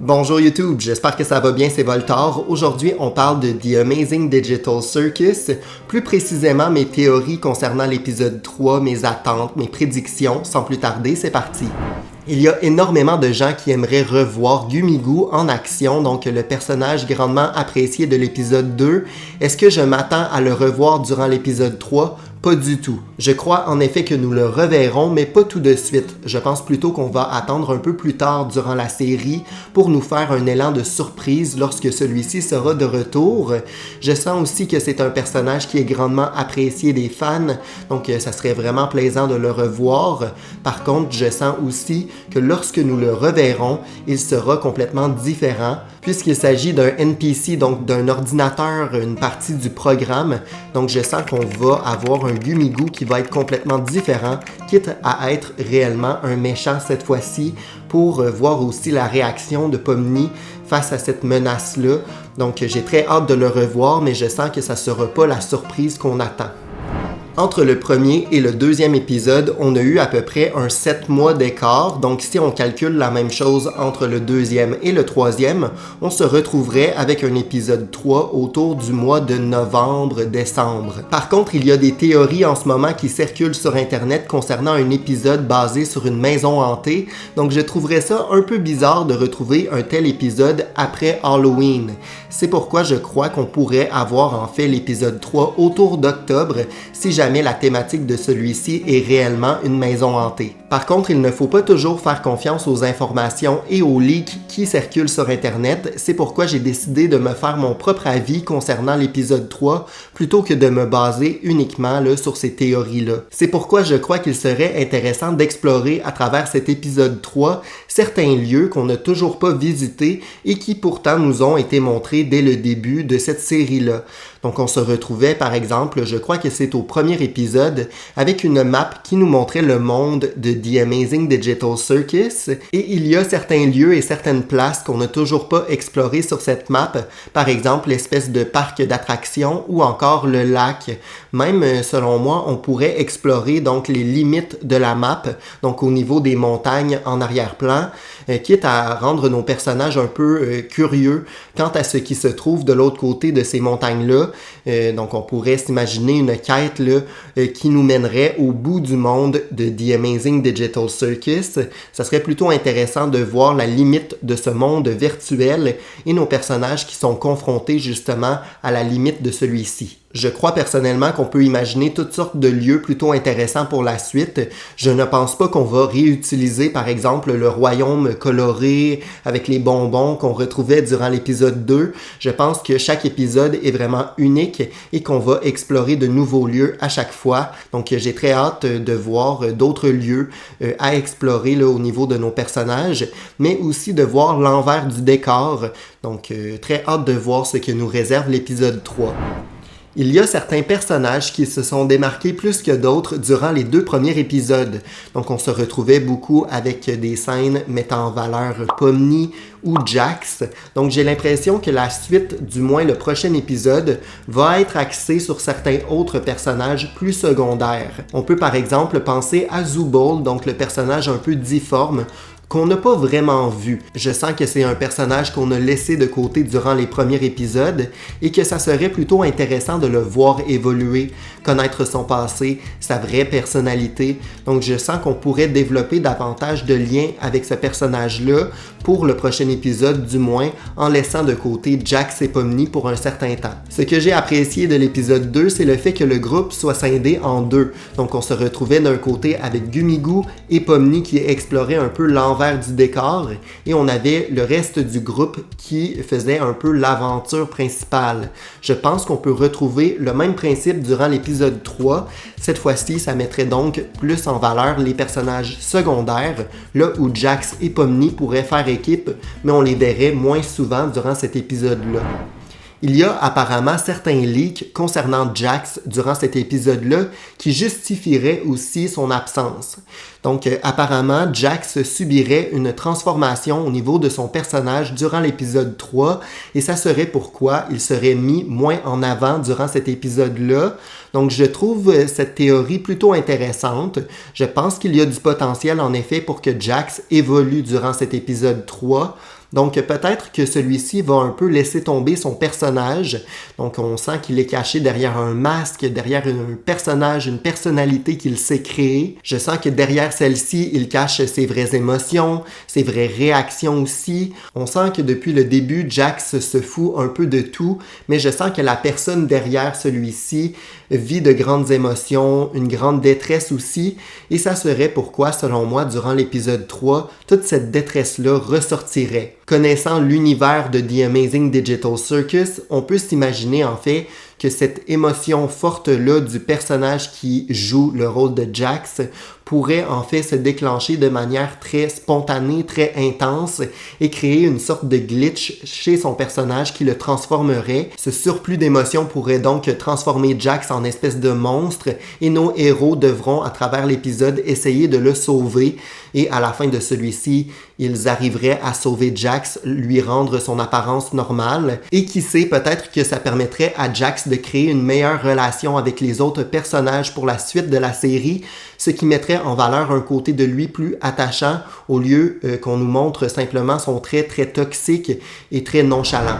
Bonjour YouTube, j'espère que ça va bien, c'est Voltaire. Aujourd'hui, on parle de The Amazing Digital Circus, plus précisément mes théories concernant l'épisode 3, mes attentes, mes prédictions. Sans plus tarder, c'est parti. Il y a énormément de gens qui aimeraient revoir Gumigo en action, donc le personnage grandement apprécié de l'épisode 2. Est-ce que je m'attends à le revoir durant l'épisode 3? Pas du tout. Je crois en effet que nous le reverrons, mais pas tout de suite. Je pense plutôt qu'on va attendre un peu plus tard durant la série pour nous faire un élan de surprise lorsque celui-ci sera de retour. Je sens aussi que c'est un personnage qui est grandement apprécié des fans, donc ça serait vraiment plaisant de le revoir. Par contre, je sens aussi que lorsque nous le reverrons, il sera complètement différent, puisqu'il s'agit d'un NPC, donc d'un ordinateur, une partie du programme. Donc je sens qu'on va avoir un Gumigo qui va être complètement différent, quitte à être réellement un méchant cette fois-ci, pour voir aussi la réaction de Pomni face à cette menace-là. Donc j'ai très hâte de le revoir, mais je sens que ça ne sera pas la surprise qu'on attend. Entre le premier et le deuxième épisode, on a eu à peu près un 7 mois d'écart, donc si on calcule la même chose entre le deuxième et le troisième, on se retrouverait avec un épisode 3 autour du mois de novembre-décembre. Par contre, il y a des théories en ce moment qui circulent sur Internet concernant un épisode basé sur une maison hantée, donc je trouverais ça un peu bizarre de retrouver un tel épisode après Halloween. C'est pourquoi je crois qu'on pourrait avoir en fait l'épisode 3 autour d'octobre si jamais la thématique de celui-ci est réellement une maison hantée. Par contre, il ne faut pas toujours faire confiance aux informations et aux leaks qui circulent sur Internet. C'est pourquoi j'ai décidé de me faire mon propre avis concernant l'épisode 3 plutôt que de me baser uniquement sur ces théories-là. C'est pourquoi je crois qu'il serait intéressant d'explorer à travers cet épisode 3 certains lieux qu'on n'a toujours pas visités et qui pourtant nous ont été montrés dès le début de cette série-là. Donc on se retrouvait par exemple, je crois que c'est au premier épisode, avec une map qui nous montrait le monde de The Amazing Digital Circus, et il y a certains lieux et certaines places qu'on n'a toujours pas explorées sur cette map, par exemple l'espèce de parc d'attractions ou encore le lac. Même selon moi, on pourrait explorer donc les limites de la map, donc au niveau des montagnes en arrière-plan, quitte à rendre nos personnages un peu curieux quant à ce qui se trouve de l'autre côté de ces montagnes-là. Donc on pourrait s'imaginer une quête qui nous mènerait au bout du monde de The Amazing Digital Circus. Ça serait plutôt intéressant de voir la limite de ce monde virtuel et nos personnages qui sont confrontés justement à la limite de celui-ci. Je crois personnellement qu'on peut imaginer toutes sortes de lieux plutôt intéressants pour la suite. Je ne pense pas qu'on va réutiliser par exemple le royaume coloré avec les bonbons qu'on retrouvait durant l'épisode 2. Je pense que chaque épisode est vraiment unique et qu'on va explorer de nouveaux lieux à chaque fois. Donc j'ai très hâte de voir d'autres lieux à explorer au niveau de nos personnages, mais aussi de voir l'envers du décor. Donc très hâte de voir ce que nous réserve l'épisode 3. Il y a certains personnages qui se sont démarqués plus que d'autres durant les 2 premiers épisodes. Donc on se retrouvait beaucoup avec des scènes mettant en valeur Pomni ou Jax. Donc j'ai l'impression que la suite, du moins le prochain épisode, va être axée sur certains autres personnages plus secondaires. On peut par exemple penser à Zooble, donc le personnage un peu difforme, qu'on n'a pas vraiment vu. Je sens que c'est un personnage qu'on a laissé de côté durant les premiers épisodes et que ça serait plutôt intéressant de le voir évoluer, connaître son passé, sa vraie personnalité. Donc je sens qu'on pourrait développer davantage de liens avec ce personnage-là pour le prochain épisode, du moins en laissant de côté Jax et Pomni pour un certain temps. Ce que j'ai apprécié de l'épisode 2, c'est le fait que le groupe soit scindé en deux. Donc on se retrouvait d'un côté avec Gumigo et Pomni qui exploraient un peu l'envers du décor et on avait le reste du groupe qui faisait un peu l'aventure principale. Je pense qu'on peut retrouver le même principe durant l'épisode 3. Cette fois-ci, ça mettrait donc plus en valeur les personnages secondaires, là où Jax et Pomni pourraient faire équipe, mais on les verrait moins souvent durant cet épisode-là. Il y a apparemment certains leaks concernant Jax durant cet épisode-là qui justifieraient aussi son absence. Donc apparemment, Jax subirait une transformation au niveau de son personnage durant l'épisode 3 et ça serait pourquoi il serait mis moins en avant durant cet épisode-là. Donc je trouve cette théorie plutôt intéressante. Je pense qu'il y a du potentiel en effet pour que Jax évolue durant cet épisode 3. Donc peut-être que celui-ci va un peu laisser tomber son personnage. Donc on sent qu'il est caché derrière un masque, derrière un personnage, une personnalité qu'il s'est créée. Je sens que derrière celle-ci, il cache ses vraies émotions, ses vraies réactions aussi. On sent que depuis le début, Jax se fout un peu de tout, mais je sens que la personne derrière celui-ci vit de grandes émotions, une grande détresse aussi, et ça serait pourquoi, selon moi, durant l'épisode 3, toute cette détresse-là ressortirait. Connaissant l'univers de The Amazing Digital Circus, on peut s'imaginer en fait que cette émotion forte-là du personnage qui joue le rôle de Jax pourrait en fait se déclencher de manière très spontanée, très intense et créer une sorte de glitch chez son personnage qui le transformerait. Ce surplus d'émotions pourrait donc transformer Jax en espèce de monstre et nos héros devront à travers l'épisode essayer de le sauver et à la fin de celui-ci, ils arriveraient à sauver Jax, lui rendre son apparence normale et qui sait, peut-être que ça permettrait à Jax de créer une meilleure relation avec les autres personnages pour la suite de la série, ce qui mettrait en valeur un côté de lui plus attachant au lieu qu'on nous montre simplement son trait très toxique et très nonchalant.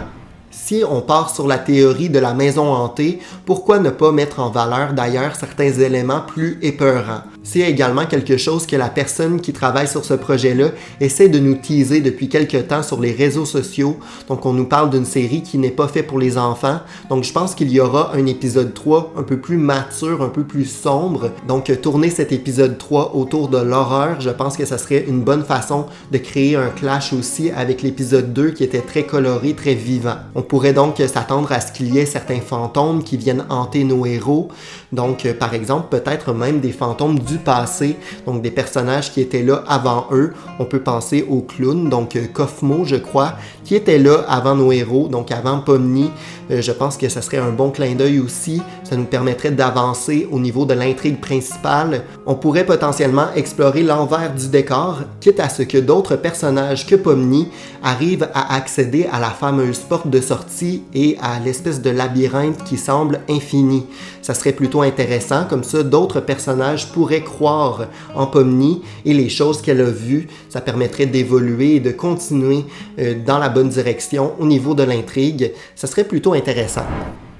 Si on part sur la théorie de la maison hantée, pourquoi ne pas mettre en valeur d'ailleurs certains éléments plus épeurants? C'est également quelque chose que la personne qui travaille sur ce projet-là essaie de nous teaser depuis quelque temps sur les réseaux sociaux. Donc on nous parle d'une série qui n'est pas faite pour les enfants. Donc je pense qu'il y aura un épisode 3 un peu plus mature, un peu plus sombre. Donc tourner cet épisode 3 autour de l'horreur, je pense que ça serait une bonne façon de créer un clash aussi avec l'épisode 2 qui était très coloré, très vivant. On pourrait donc s'attendre à ce qu'il y ait certains fantômes qui viennent hanter nos héros. Donc par exemple peut-être même des fantômes du passé, donc des personnages qui étaient là avant eux. On peut penser au clown, donc Kaufmo je crois, qui était là avant nos héros, donc avant Pomni. Je pense que ça serait un bon clin d'œil aussi. Ça nous permettrait d'avancer au niveau de l'intrigue principale. On pourrait potentiellement explorer l'envers du décor, quitte à ce que d'autres personnages que Pomni arrivent à accéder à la fameuse porte de sortie et à l'espèce de labyrinthe qui semble infini. Ça serait plutôt intéressant, comme ça d'autres personnages pourraient croire en Pomni et les choses qu'elle a vues. Ça permettrait d'évoluer et de continuer dans la bonne direction au niveau de l'intrigue. Ça serait plutôt intéressant.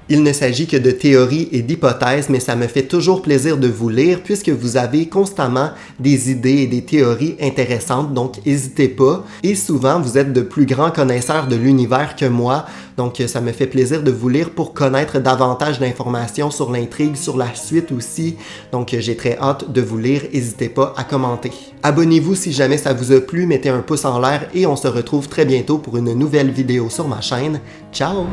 Il ne s'agit que de théories et d'hypothèses, mais ça me fait toujours plaisir de vous lire puisque vous avez constamment des idées et des théories intéressantes, donc n'hésitez pas. Et souvent, vous êtes de plus grands connaisseurs de l'univers que moi, donc ça me fait plaisir de vous lire pour connaître davantage d'informations sur l'intrigue, sur la suite aussi. Donc j'ai très hâte de vous lire, n'hésitez pas à commenter. Abonnez-vous si jamais ça vous a plu, mettez un pouce en l'air et on se retrouve très bientôt pour une nouvelle vidéo sur ma chaîne. Ciao!